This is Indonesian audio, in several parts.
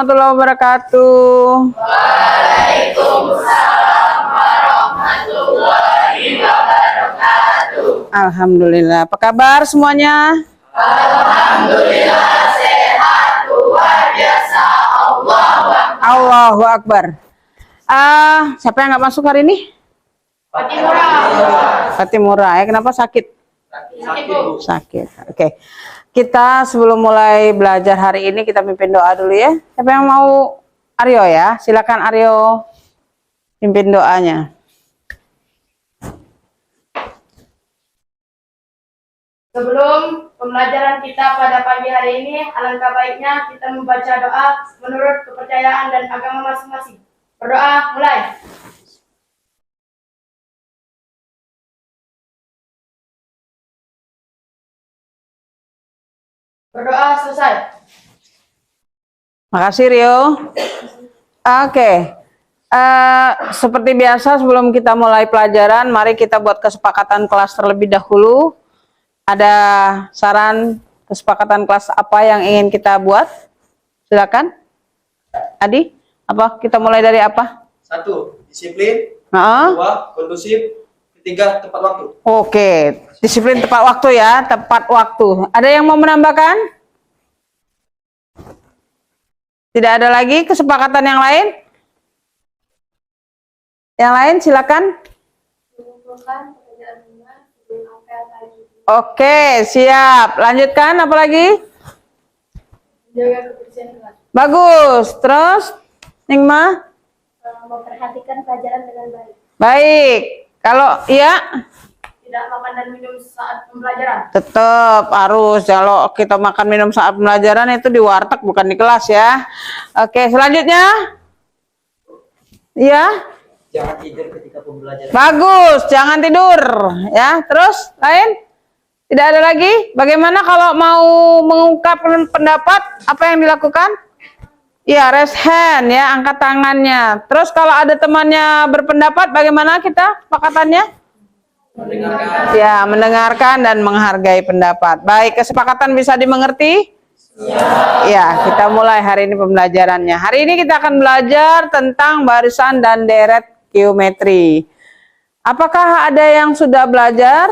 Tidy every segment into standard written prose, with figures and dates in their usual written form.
warahmatullahi wabarakatuh. Waalaikumsalam warahmatullahi wabarakatuh. Alhamdulillah. Apa kabar semuanya? Alhamdulillah sehat, luar biasa. Allahu Akbar. Siapa yang nggak masuk hari ini? Fatimura. Kenapa sakit? Sakit. Oke. Kita sebelum mulai belajar hari ini kita pimpin doa dulu ya. Siapa yang mau? Aryo ya. Silakan Aryo pimpin doanya. Sebelum pembelajaran kita pada pagi hari ini, alangkah baiknya kita membaca doa menurut kepercayaan dan agama masing-masing. Berdoa, mulai. Berdoa selesai. Makasih Rio. Oke. Seperti biasa sebelum kita mulai pelajaran, mari kita buat kesepakatan kelas terlebih dahulu. Ada saran kesepakatan kelas apa yang ingin kita buat? Silakan. Adi, apa? Kita mulai dari apa? 1. Disiplin. 2. Kondusif. 3. Tepat waktu. Oke, disiplin tepat waktu ya, tepat waktu. Ada yang mau menambahkan? Tidak ada lagi kesepakatan yang lain? Yang lain silakan. Oke, siap. Lanjutkan, apa lagi? Jaga kebersihan kelas. Bagus. Terus, Ningma? Memperhatikan pelajaran dengan baik. Baik. Kalau iya? Tidak makan dan minum saat pembelajaran. Tetap harus. Kalau kita makan minum saat pembelajaran itu di warteg bukan di kelas ya. Oke, selanjutnya? Iya? Jangan tidur ketika pembelajaran. Bagus, jangan tidur ya. Terus lain? Tidak ada lagi? Bagaimana kalau mau mengungkapkan pendapat, apa yang dilakukan? Ya, raise hand ya, angkat tangannya. Terus kalau ada temannya berpendapat, bagaimana kita sepakatannya? Mendengarkan. Ya, mendengarkan dan menghargai pendapat. Baik, kesepakatan bisa dimengerti? Ya, kita mulai hari ini pembelajarannya. Hari ini kita akan belajar tentang barisan dan deret geometri. Apakah ada yang sudah belajar?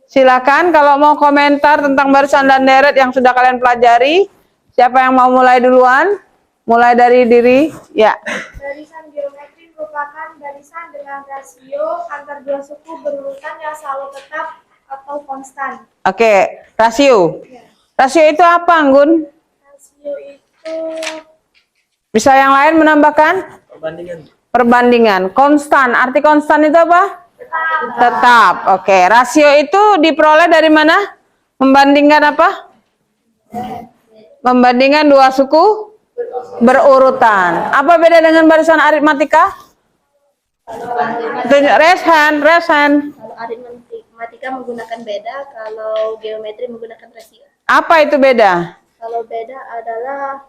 Silakan kalau mau komentar tentang barisan dan deret yang sudah kalian pelajari. Siapa yang mau mulai duluan? Mulai dari diri, ya. Barisan geometri merupakan barisan dengan rasio antar dua suku berurutan yang selalu tetap atau konstan. Oke, rasio. Rasio itu apa, Anggun? Rasio itu Bisa yang lain menambahkan? Perbandingan. Perbandingan. Konstan. Arti konstan itu apa? Tetap. Oke, rasio itu diperoleh dari mana? Membandingkan apa? Membandingkan dua suku berurutan. Apa beda dengan barisan aritmatika? Raise hand, raise hand. kalau aritmatika menggunakan beda, kalau geometri menggunakan rasio. Apa itu beda? Kalau beda adalah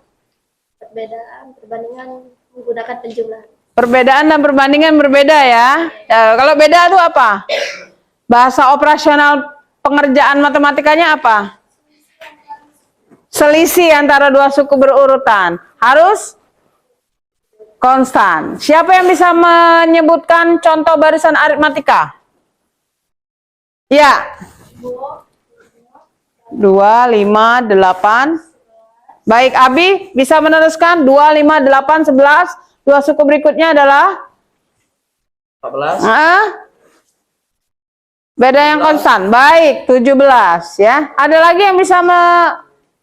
perbedaan perbandingan menggunakan penjumlahan. Perbedaan dan perbandingan berbeda ya. Kalau beda itu apa? Bahasa operasional pengerjaan matematikanya apa? Selisih antara dua suku berurutan. Harus konstan. Siapa yang bisa menyebutkan contoh barisan aritmatika? Ya. 2, 5, 8. Baik, Abi bisa meneruskan 2, 5, 8, 11. Dua suku berikutnya adalah 14. Beda yang konstan. Baik, 17 ya. Ada lagi yang bisa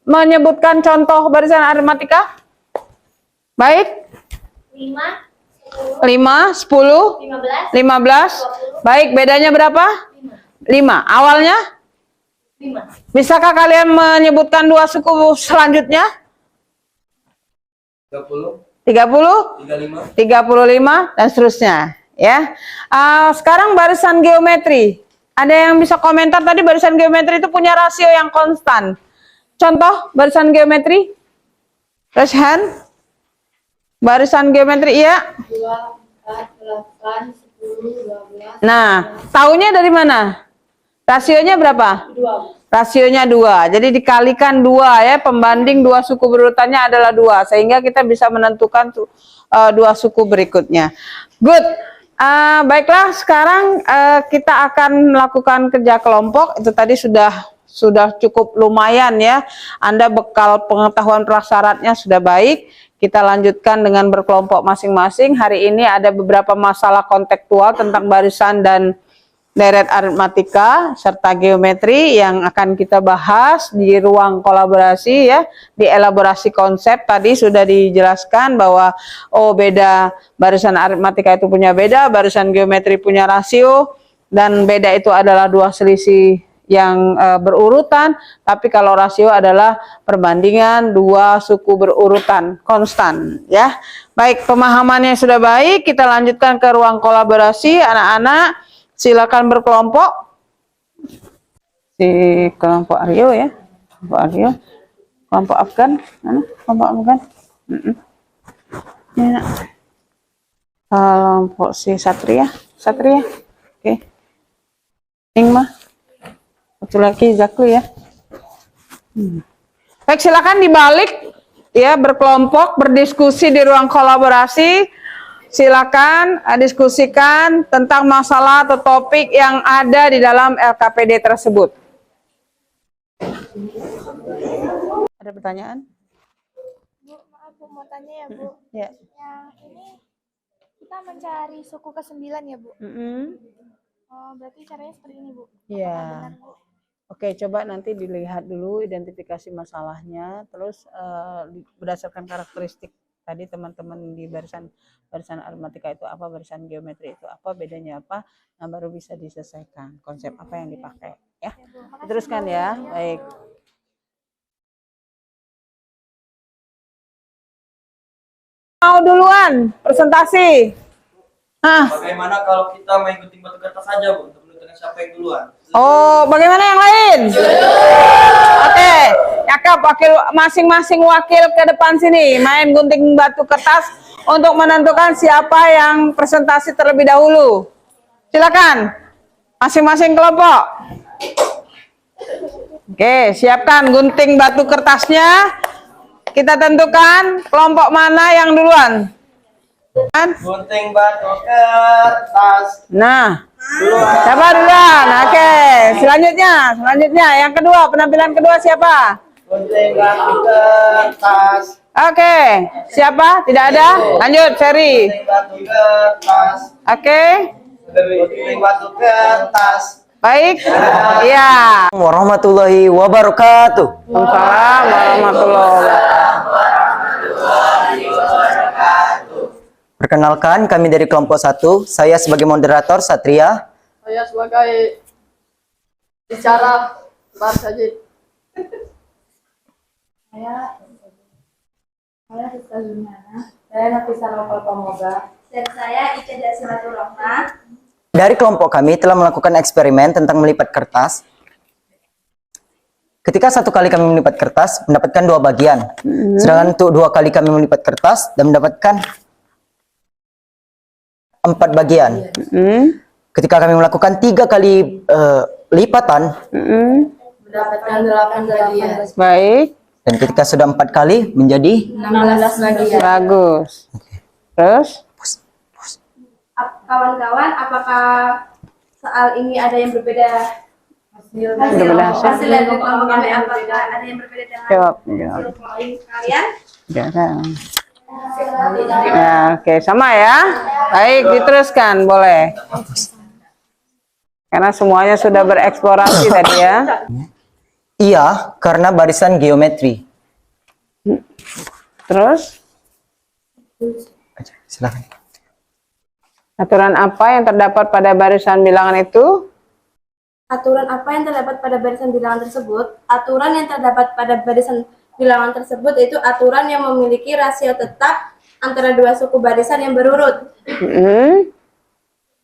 menyebutkan contoh barisan aritmatika? Baik. 5, 5, 10, 15. Baik, bedanya berapa? 5. Awalnya? 5. Bisakah kalian menyebutkan dua suku selanjutnya? 30. 30, 35. 35, dan seterusnya. Ya. Sekarang barisan geometri. Ada yang bisa komentar tadi barisan geometri itu punya rasio yang konstan. Contoh barisan geometri? Raise hand. Barisan geometri, iya. 2, 4, 8, 10, 12. Nah, taunya dari mana? Rasionya berapa? 2. rasionya 2. Jadi dikalikan 2 ya, pembanding 2 suku berurutannya adalah 2, sehingga kita bisa menentukan 2 suku berikutnya. Good. Baiklah, sekarang kita akan melakukan kerja kelompok. Itu tadi sudah cukup lumayan ya. Anda bekal pengetahuan prasyaratnya sudah baik. Kita lanjutkan dengan berkelompok masing-masing. Hari ini ada beberapa masalah kontekstual tentang barisan dan deret aritmatika serta geometri yang akan kita bahas di ruang kolaborasi ya. Di elaborasi konsep tadi sudah dijelaskan bahwa beda, barisan aritmatika itu punya beda, barisan geometri punya rasio, dan beda itu adalah 2 selisih yang berurutan, tapi kalau rasio adalah perbandingan 2 suku berurutan konstan ya. Baik, pemahamannya sudah baik, kita lanjutkan ke ruang kolaborasi. Anak-anak silakan berkelompok. Si kelompok Aryo ya, kelompok Aryo, kelompok Afgan, mana? Kelompok Afgan. Ya. Kelompok si Satria, oke. Ingma. Satu lagi Zaklu ya. Baik, silakan dibalik ya, berkelompok, berdiskusi di ruang kolaborasi. Silakan diskusikan tentang masalah atau topik yang ada di dalam LKPD tersebut. Ada pertanyaan? Bu, maaf Bu, mau tanya ya Bu. Ya. Yang ini kita mencari suku ke-9 ya Bu. Oh, berarti caranya seperti ini Bu. Iya. Apakah benar, Bu? Oke, coba nanti dilihat dulu identifikasi masalahnya, terus berdasarkan karakteristik tadi teman-teman di barisan aritmatika itu apa, barisan geometri itu apa, bedanya apa, nah baru bisa diselesaikan konsep apa yang dipakai ya. Teruskan ya, baik. Mau duluan presentasi? Bagaimana kalau kita main gunting batu kertas saja, Bu, untuk menentukan siapa yang duluan? Bagaimana yang lain? Oke, cakep. Masing-masing wakil ke depan sini main gunting batu kertas untuk menentukan siapa yang presentasi terlebih dahulu. Silakan, masing-masing kelompok. Oke, siapkan gunting batu kertasnya. Kita tentukan kelompok mana yang duluan. Gunting batu kertas. Nah, siapa duluan? Oke, selanjutnya yang kedua, penampilan kedua siapa? Gunting batu kertas. Oke, siapa? Tidak ada? Lanjut, Ferry. Gunting batu kertas. Oke, Gunting batu kertas. baik. Iya. Warahmatullahi wabarakatuh. Waalaikumsalam warahmatullahi wabarakatuh. Perkenalkan, kami dari kelompok 1. Saya sebagai moderator Satria. Saya sebagai bicara Bar Sajid. Saya Rizka Zuniana, saya Nafisa Nopal Pamoga, Dan saya Ica Dasilatul Rahma. Dari kelompok kami telah melakukan eksperimen tentang melipat kertas. Ketika 1 kali kami melipat kertas, mendapatkan 2 bagian. Sedangkan untuk 2 kali kami melipat kertas dan mendapatkan 4 bagian. Ketika kami melakukan 3 kali lipatan, Mendapatkan 8 bagian. Baik, dan ketika sudah 4 kali menjadi 16 bagian. bagus. Terus? Kawan-kawan, apakah soal ini ada yang berbeda? Hasil Dari kelompok kami, apakah ada yang berbeda dengan Jawab. hasil kalian? Ya, oke, sama ya. Baik, diteruskan, boleh. Karena semuanya sudah bereksplorasi tadi ya. iya karena barisan geometri. Terus, Silakan. aturan apa yang terdapat pada barisan bilangan itu? Aturan apa yang terdapat pada barisan bilangan tersebut? Aturan yang terdapat pada barisan bilangan tersebut yaitu aturan yang memiliki rasio tetap antara 2 suku barisan yang berurut.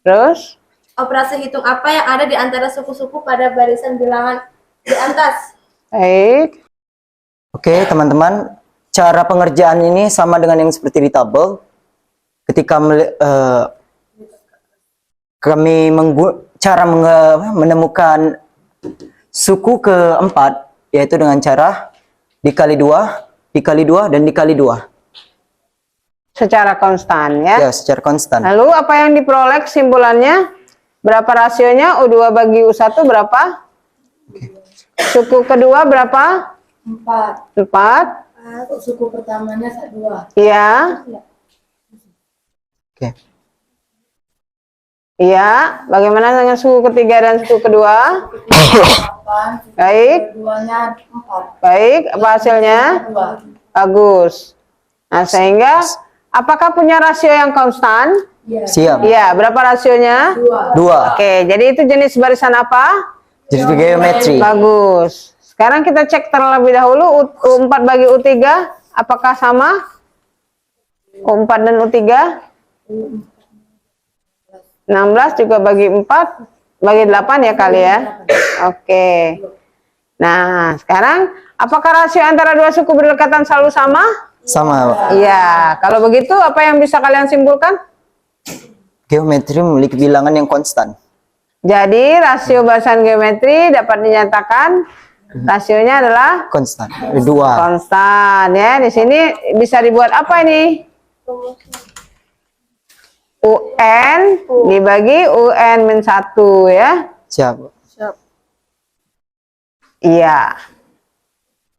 Terus? Operasi hitung apa yang ada di antara suku-suku pada barisan bilangan di atas? Baik. Oke, teman-teman, cara pengerjaan ini sama dengan yang seperti di tabel. Ketika kami menemukan suku keempat yaitu dengan cara dikali 2, dikali 2, dan dikali 2. Secara konstan ya. Ya, secara konstan. Lalu apa yang diperoleh kesimpulannya? Berapa rasionya? U2 bagi U1 berapa? Suku kedua berapa? 4. 4. Suku pertamanya 2. Iya. Oke. Iya. Bagaimana dengan suku ketiga dan suku kedua? 8. Baik. Keduanya 4. Baik. Apa hasilnya? 2. Bagus. Nah, sehingga apakah punya rasio yang konstan? Iya. Siap. Iya. Berapa rasionya? 2. Oke. Jadi itu jenis barisan apa? Jadi geometri. Bagus. Sekarang kita cek terlebih dahulu U4 bagi U3 apakah sama? U4 dan U3? 16 juga bagi 4 bagi 8 ya kali ya. Oke. Nah, sekarang apakah rasio antara dua suku berdekatan selalu sama? Sama. Iya. Kalau begitu apa yang bisa kalian simpulkan? Geometri memiliki bilangan yang konstan. Jadi rasio barisan geometri dapat dinyatakan rasionya adalah Konstan. 2. konstan ya. Di sini bisa dibuat apa ini? UN dibagi UN min 1 ya. Siap. Iya.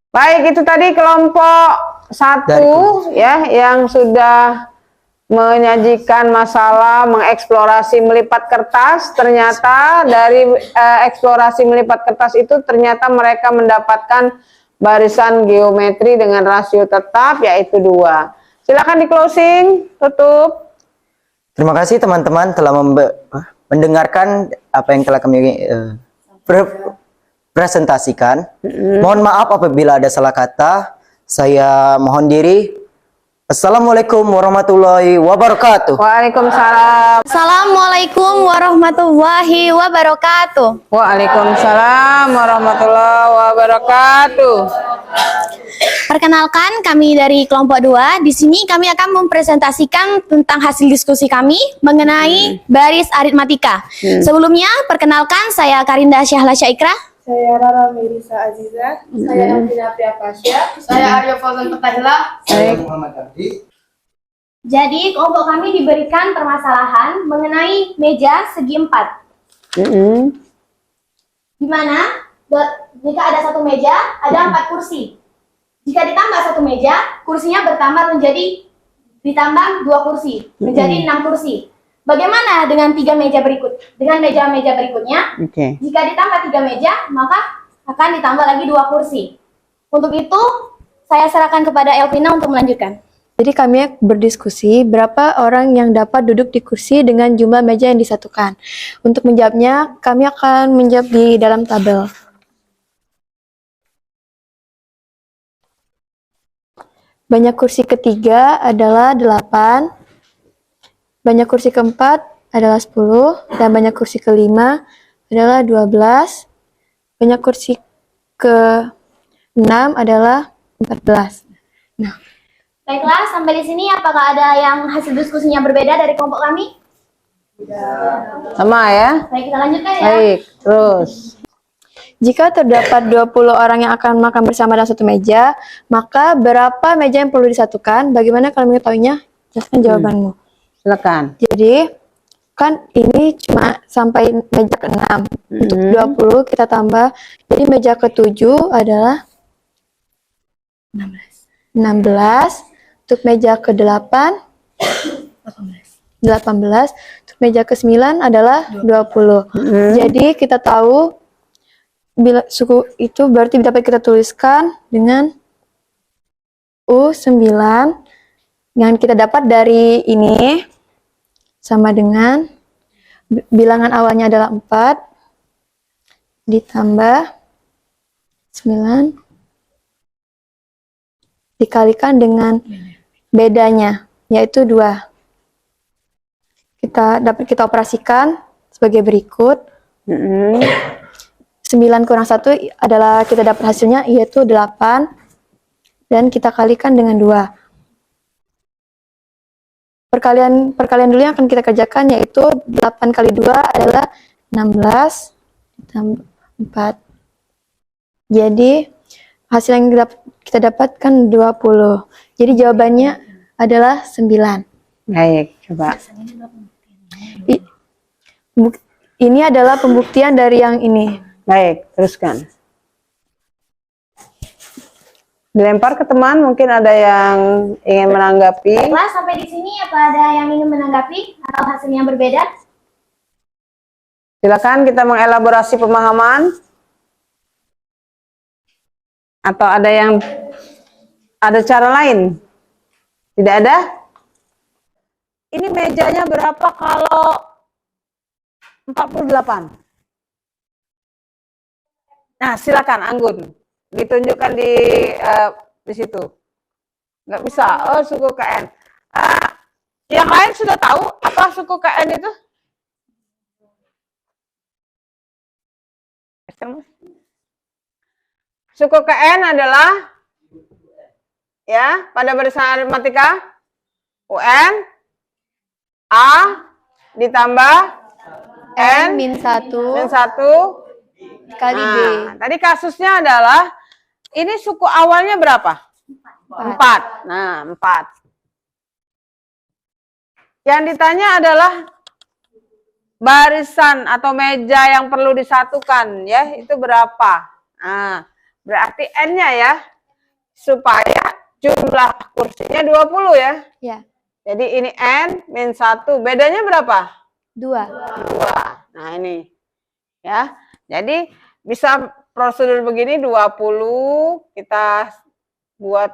Baik, itu tadi kelompok 1 ya yang sudah menyajikan masalah mengeksplorasi melipat kertas. Ternyata dari eksplorasi melipat kertas itu ternyata mereka mendapatkan barisan geometri dengan rasio tetap yaitu 2. Silakan di closing, tutup. Terima kasih teman-teman telah mendengarkan apa yang telah kami presentasikan. Mohon maaf apabila ada salah kata. Saya mohon diri. Assalamualaikum warahmatullahi wabarakatuh. Waalaikumsalam. Assalamualaikum warahmatullahi wabarakatuh. Waalaikumsalam warahmatullahi wabarakatuh. Perkenalkan, kami dari kelompok 2. Di sini kami akan mempresentasikan tentang hasil diskusi kami mengenai baris aritmatika. Sebelumnya, perkenalkan saya Karinda Syahla Syaikra. Saya Rara Melisa Aziza. Saya Elvina Priapasya. Saya Aryo Fauzan Petahila. Jadi, kelompok kami diberikan permasalahan mengenai meja segi 4. Di mana jika ada satu meja, ada 4 kursi. Jika ditambah satu meja, kursinya bertambah menjadi ditambah 2 kursi, menjadi 6 kursi. Bagaimana dengan 3 meja berikut? Dengan meja-meja berikutnya, jika ditambah 3 meja, maka akan ditambah lagi 2 kursi. Untuk itu, saya serahkan kepada Elvina untuk melanjutkan. Jadi kami berdiskusi berapa orang yang dapat duduk di kursi dengan jumlah meja yang disatukan. Untuk menjawabnya, kami akan menjawab di dalam tabel. Banyak kursi ketiga adalah 8. Banyak kursi keempat adalah 10, dan banyak kursi kelima adalah 12. Banyak kursi ke-6 adalah 14. Nah, Baiklah, sampai di sini apakah ada yang hasil diskusinya berbeda dari kelompok kami? Sama ya. Baik, kita lanjutkan ya. Baik, terus. jika terdapat 20 orang yang akan makan bersama dalam satu meja, maka berapa meja yang perlu disatukan? Bagaimana kalian mengetahuinya? Jelaskan jawabanmu. Silakan. Jadi, kan ini cuma sampai meja ke-6. Untuk 20 kita tambah. Jadi meja ke-7 adalah 16. Untuk meja ke-8 18. Untuk meja ke-9 adalah 20. Jadi kita tahu bila suku itu berarti dapat kita tuliskan dengan U9 yang kita dapat dari ini sama dengan bilangan awalnya adalah 4 ditambah 9 dikalikan dengan bedanya yaitu 2. Kita operasikan sebagai berikut. 9 kurang 1 adalah kita dapat hasilnya yaitu 8 dan kita kalikan dengan 2. Perkalian dulu yang akan kita kerjakan yaitu 8 kali 2 adalah 16 ditambah 4 Jadi hasil yang kita dapatkan 20. Jadi jawabannya adalah 9. Baik, coba. Ini adalah pembuktian dari yang ini. Baik, teruskan. Dilempar ke teman, mungkin ada yang ingin menanggapi. Baiklah, sampai di sini apa ada yang ingin menanggapi atau hasilnya berbeda? Silakan kita mengelaborasi pemahaman. Atau ada cara lain? Tidak ada? Ini mejanya berapa kalau 48? Nah, silakan Anggun. Ditunjukkan di situ. Nggak bisa. Oh, suku KN. Yang lain sudah tahu apa suku KN itu? Suku KN adalah ya pada barisan aritmatika UN A ditambah N min 1 min 1 kali B. Tadi kasusnya adalah ini suku awalnya berapa? 4. Nah, 4. Yang ditanya adalah barisan atau meja yang perlu disatukan ya, itu berapa? Nah, berarti N-nya ya, supaya jumlah kursinya 20 ya. Ya, Jadi ini N min 1, bedanya berapa? 2. 2. Nah ini ya, jadi bisa prosedur begini 20 kita buat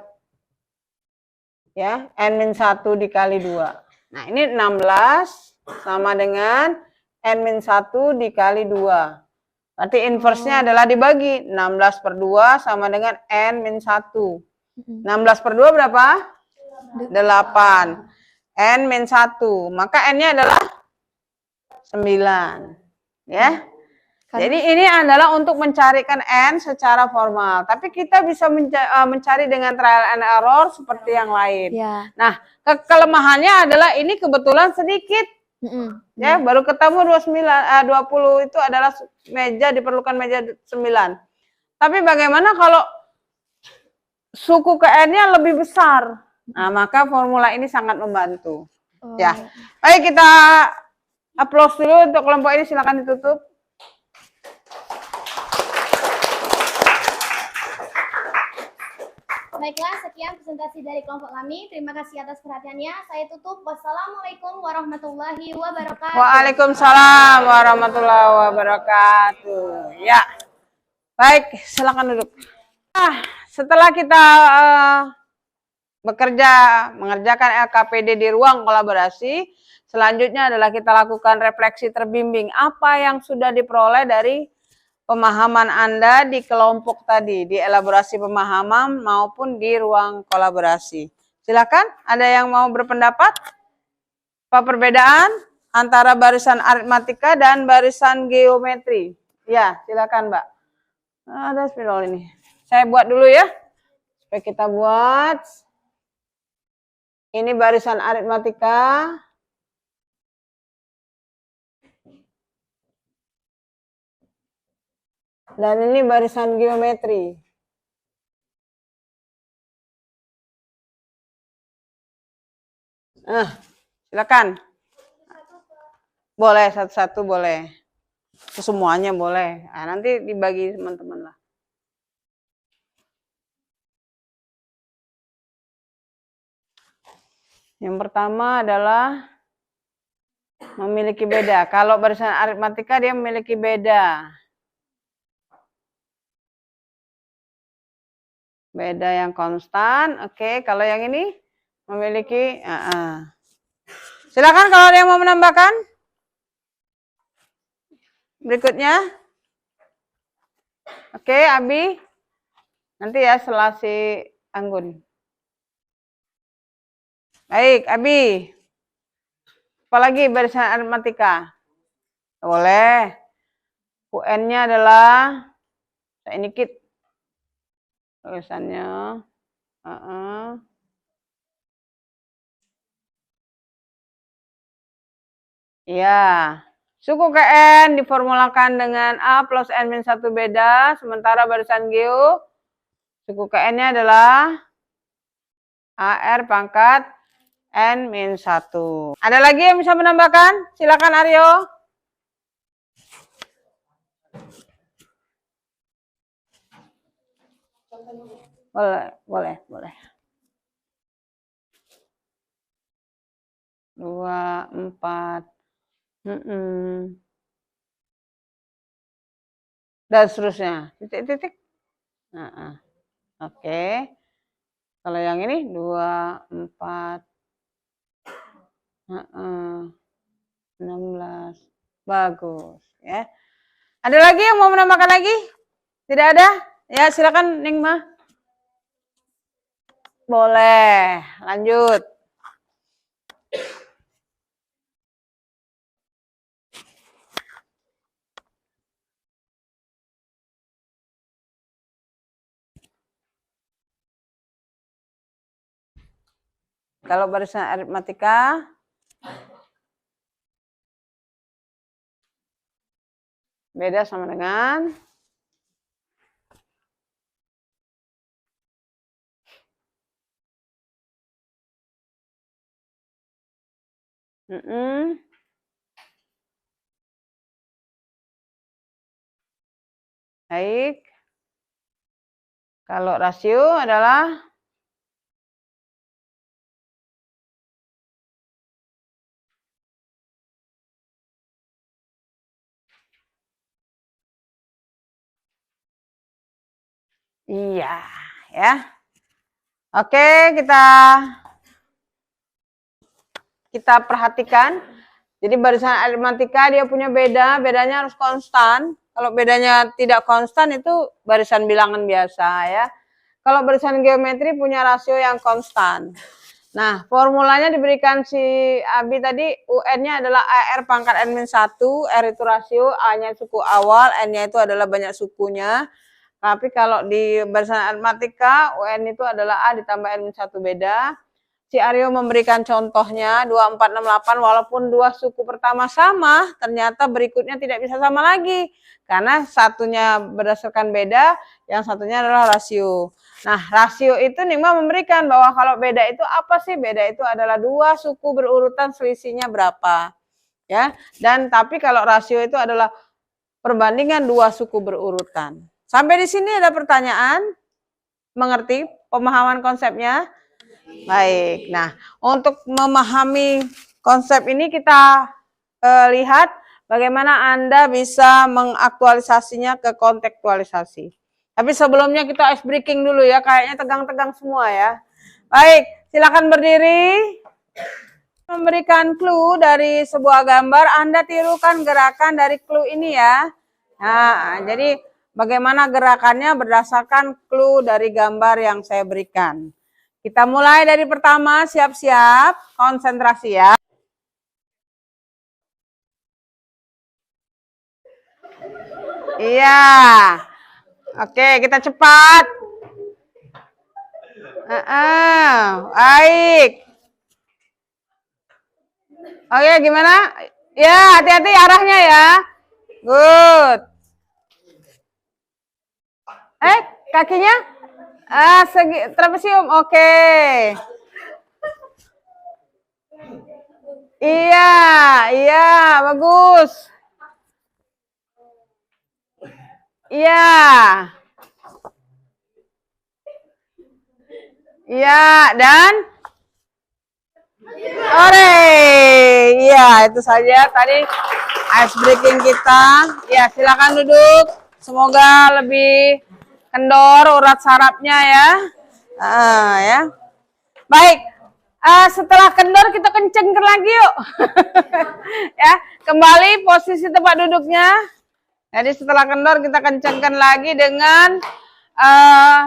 ya, N min 1 dikali 2. Nah ini 16 sama dengan N min 1 dikali 2. Berarti inverse-nya adalah dibagi. 16 per 2 sama dengan N min 1. 16 per 2 berapa? 8. N min 1. Maka N-nya adalah 9. Ya. Jadi ini adalah untuk mencarikan N secara formal. Tapi kita bisa mencari dengan trial and error seperti yang lain. Ya. Nah, kelemahannya adalah ini kebetulan sedikit. Ya, baru ketemu 20 itu adalah meja, diperlukan meja 9. Tapi bagaimana kalau suku KN-nya lebih besar? Nah, maka formula ini sangat membantu. Ya. Baik, kita applause dulu untuk kelompok ini, silakan ditutup. Baiklah, sekian presentasi dari kelompok kami. Terima kasih atas perhatiannya. Saya tutup. Wassalamualaikum warahmatullahi wabarakatuh. Waalaikumsalam warahmatullahi wabarakatuh. Ya, baik, silakan duduk. Nah, setelah kita mengerjakan LKPD di ruang kolaborasi, selanjutnya adalah kita lakukan refleksi terbimbing. Apa yang sudah diperoleh dari pemahaman Anda di kelompok tadi, di elaborasi pemahaman maupun di ruang kolaborasi. Silakan, ada yang mau berpendapat? Apa perbedaan antara barisan aritmatika dan barisan geometri? Ya, silakan Mbak. Ada spidol ini. Saya buat dulu ya. Supaya kita buat. Ini barisan aritmatika. Dan ini barisan geometri. Silakan. Boleh satu-satu boleh. Semuanya boleh. Nah, nanti dibagi teman-teman lah. Yang pertama adalah memiliki beda. Kalau barisan aritmatika dia memiliki beda. Beda yang konstan. Oke, kalau yang ini memiliki silakan kalau ada yang mau menambahkan. Berikutnya. Oke, Abi. Nanti ya setelah si Anggun. Baik, Abi. Apalagi barisan aritmatika? Boleh. UN-nya adalah ini kit. Tulisannya. Ya, Suku KN diformulakan dengan A plus N-1 beda, sementara barisan geo, suku KN-nya adalah AR pangkat N-1. Ada lagi yang bisa menambahkan? Silakan Aryo. Boleh. 2, 4. Dan seterusnya. Titik. Oke. Kalau yang ini 2, 4. 16. Bagus. Ya. Ada lagi yang mau menambahkan lagi? Tidak ada? Ya, silakan Ningma. Boleh. Lanjut. Kalau barisan aritmatika, beda sama dengan baik. Kalau rasio adalah iya, ya. Oke, kita perhatikan. Jadi barisan aritmatika dia punya bedanya harus konstan. Kalau bedanya tidak konstan itu barisan bilangan biasa ya. Kalau barisan geometri punya rasio yang konstan. Nah, formulanya diberikan si Abi tadi, UN-nya adalah AR pangkat N-1, R itu rasio, A-nya suku awal, N-nya itu adalah banyak sukunya. Tapi kalau di barisan aritmatika, UN itu adalah A ditambah N-1 beda. Si Aryo memberikan contohnya 2468, walaupun dua suku pertama sama, ternyata berikutnya tidak bisa sama lagi. Karena satunya berdasarkan beda, yang satunya adalah rasio. Nah, rasio itu Ningma memberikan bahwa kalau beda itu apa sih? Beda itu adalah dua suku berurutan selisihnya berapa. Ya. Dan tapi kalau rasio itu adalah perbandingan dua suku berurutan. Sampai di sini ada pertanyaan? Mengerti pemahaman konsepnya? Baik. Nah, untuk memahami konsep ini kita lihat bagaimana Anda bisa mengaktualisasinya ke kontekstualisasi. Tapi sebelumnya kita ice breaking dulu ya, kayaknya tegang-tegang semua ya. Baik, silakan berdiri. Memberikan clue dari sebuah gambar, Anda tirukan gerakan dari clue ini ya. Nah, jadi bagaimana gerakannya berdasarkan clue dari gambar yang saya berikan. Kita mulai dari pertama, siap-siap, konsentrasi ya. Iya. Oke, kita cepat. Baik. Oke, gimana? Ya, hati-hati arahnya ya. Good. Kakinya? Trapesium, oke. Iya, bagus. Iya. Iya, dan iya, itu saja tadi ice breaking kita. Ya, silakan duduk. Semoga lebih kendor urat sarafnya ya. Ya. Baik. Setelah kendor kita kencengkan lagi yuk. Ya, kembali posisi tempat duduknya. Jadi setelah kendor kita kencengkan lagi dengan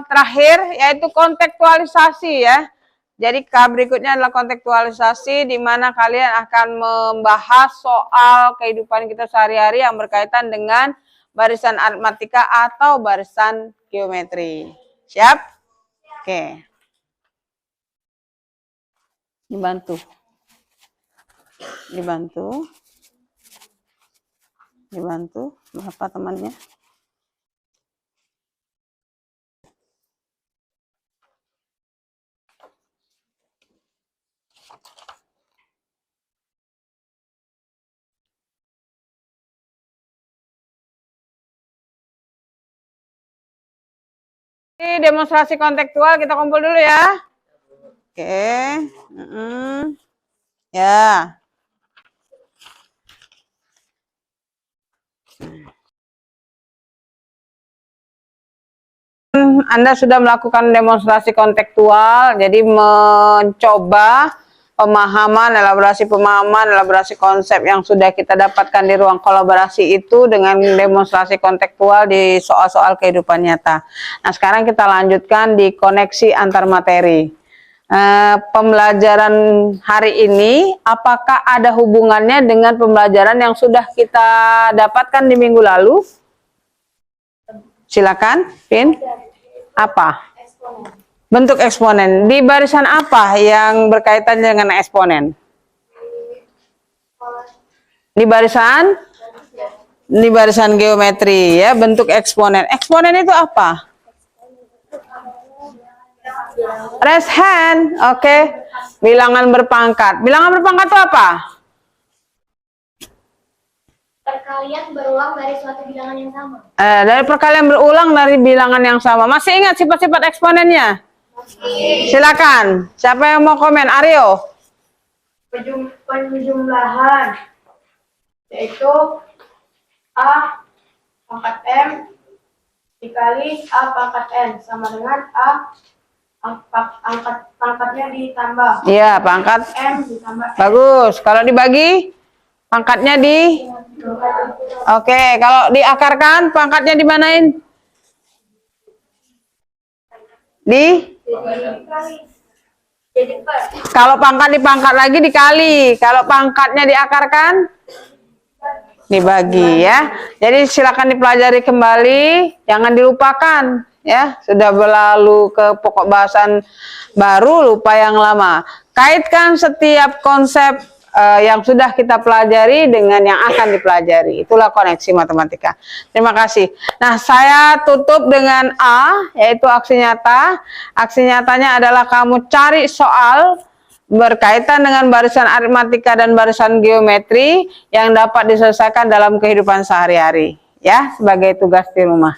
terakhir yaitu kontekstualisasi ya. Jadi berikutnya adalah kontekstualisasi di mana kalian akan membahas soal kehidupan kita sehari-hari yang berkaitan dengan barisan aritmatika atau barisan geometri. Siap? Oke. Dibantu. Dibantu berapa temannya? Ini demonstrasi kontekstual, kita kumpul dulu ya. Oke. Ya. Anda sudah melakukan demonstrasi kontekstual, jadi mencoba pemahaman, elaborasi konsep yang sudah kita dapatkan di ruang kolaborasi itu dengan demonstrasi kontekstual di soal-soal kehidupan nyata. Nah, sekarang kita lanjutkan di koneksi antar materi. Pembelajaran hari ini, apakah ada hubungannya dengan pembelajaran yang sudah kita dapatkan di minggu lalu? Silakan, Vin. Apa? Bentuk eksponen. Di barisan apa yang berkaitan dengan eksponen? Di barisan geometri ya, bentuk eksponen. Eksponen itu apa? Raise hand. Oke. Bilangan berpangkat. Bilangan berpangkat itu apa? Perkalian berulang dari suatu bilangan yang sama. Dari perkalian berulang dari bilangan yang sama. Masih ingat sifat-sifat eksponennya? Silakan. Siapa yang mau komen? Aryo. Penjumlahan, yaitu A pangkat M dikali A pangkat N sama dengan A pangkatnya ditambah. Iya, pangkat M ditambah N. bagus. Kalau dibagi, pangkatnya di. Oke, kalau diakarkan, pangkatnya dimanain? Kalau pangkat dipangkat lagi dikali. Kalau pangkatnya diakarkan, dibagi ya. Jadi silakan dipelajari kembali, jangan dilupakan ya. Sudah berlalu ke pokok bahasan baru, lupa yang lama. Kaitkan setiap konsep yang sudah kita pelajari dengan yang akan dipelajari. Itulah koneksi matematika. Terima kasih. Nah, saya tutup dengan A, yaitu aksi nyata. Aksi nyatanya adalah kamu cari soal berkaitan dengan barisan aritmatika dan barisan geometri yang dapat diselesaikan dalam kehidupan sehari-hari. Ya, sebagai tugas di rumah.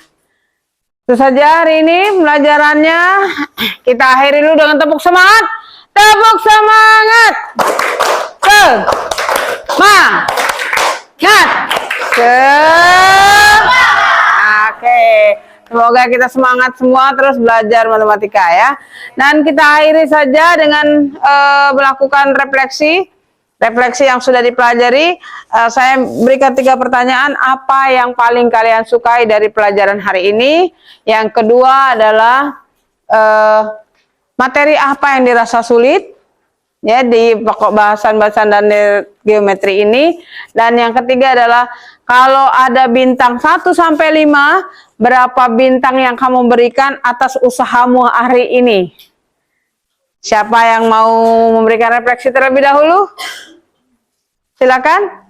Itu saja hari ini pelajarannya. Kita akhiri dulu dengan tepuk semangat. Tepuk semangat. Oke, semoga kita semangat semua terus belajar matematika ya. Dan kita akhiri saja dengan melakukan refleksi yang sudah dipelajari. Saya berikan 3 pertanyaan. Apa yang paling kalian sukai dari pelajaran hari ini? Yang kedua adalah materi apa yang dirasa sulit ya di pokok bahasan dan geometri ini. Dan yang ketiga adalah kalau ada bintang 1 sampai 5, berapa bintang yang kamu berikan atas usahamu hari ini? Siapa yang mau memberikan refleksi terlebih dahulu? Silakan.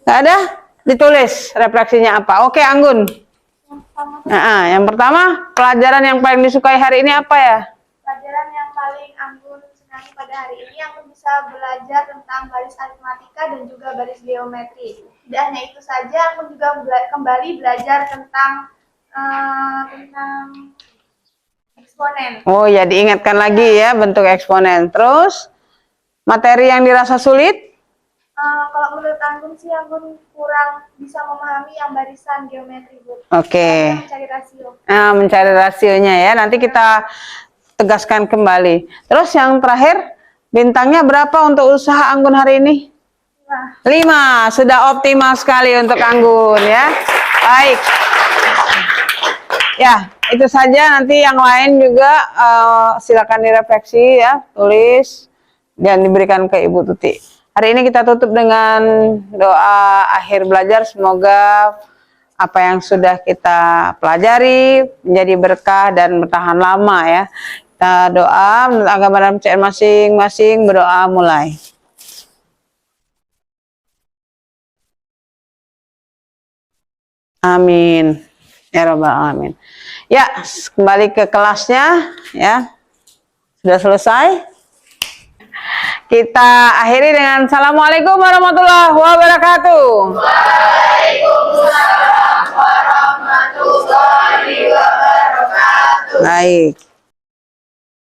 Nggak ada? Ditulis refleksinya apa? Oke, Anggun. Yang pertama, pelajaran yang paling disukai hari ini apa ya? Pelajaran yang paling Anggun senangi pada hari ini, Anggun bisa belajar tentang baris aritmatika dan juga baris geometri. Tidak hanya itu saja, Anggun juga kembali belajar tentang eksponen. Oh ya, diingatkan lagi ya bentuk eksponen. Terus, materi yang dirasa sulit? Kalau menurut Anggun sih, Anggun kurang bisa memahami yang barisan geometri, Bu. Oke. Mencari rasio. Mencari rasionya ya. Nanti kita tegaskan kembali. Terus yang terakhir, bintangnya berapa untuk usaha Anggun hari ini? 5. Sudah optimal sekali untuk Anggun ya. Baik. Ya, itu saja. Nanti yang lain juga silakan direfleksi ya, tulis dan diberikan ke Ibu Tuti. Hari ini kita tutup dengan doa akhir belajar. Semoga apa yang sudah kita pelajari menjadi berkah dan bertahan lama ya. Kita doa menurut agama dan percayaan masing-masing, berdoa mulai. Amin. Ya Rabbal Alamin. Ya, kembali ke kelasnya ya. Sudah selesai. Kita akhiri dengan Assalamualaikum warahmatullahi wabarakatuh. Waalaikumsalam warahmatullahi wabarakatuh. Baik.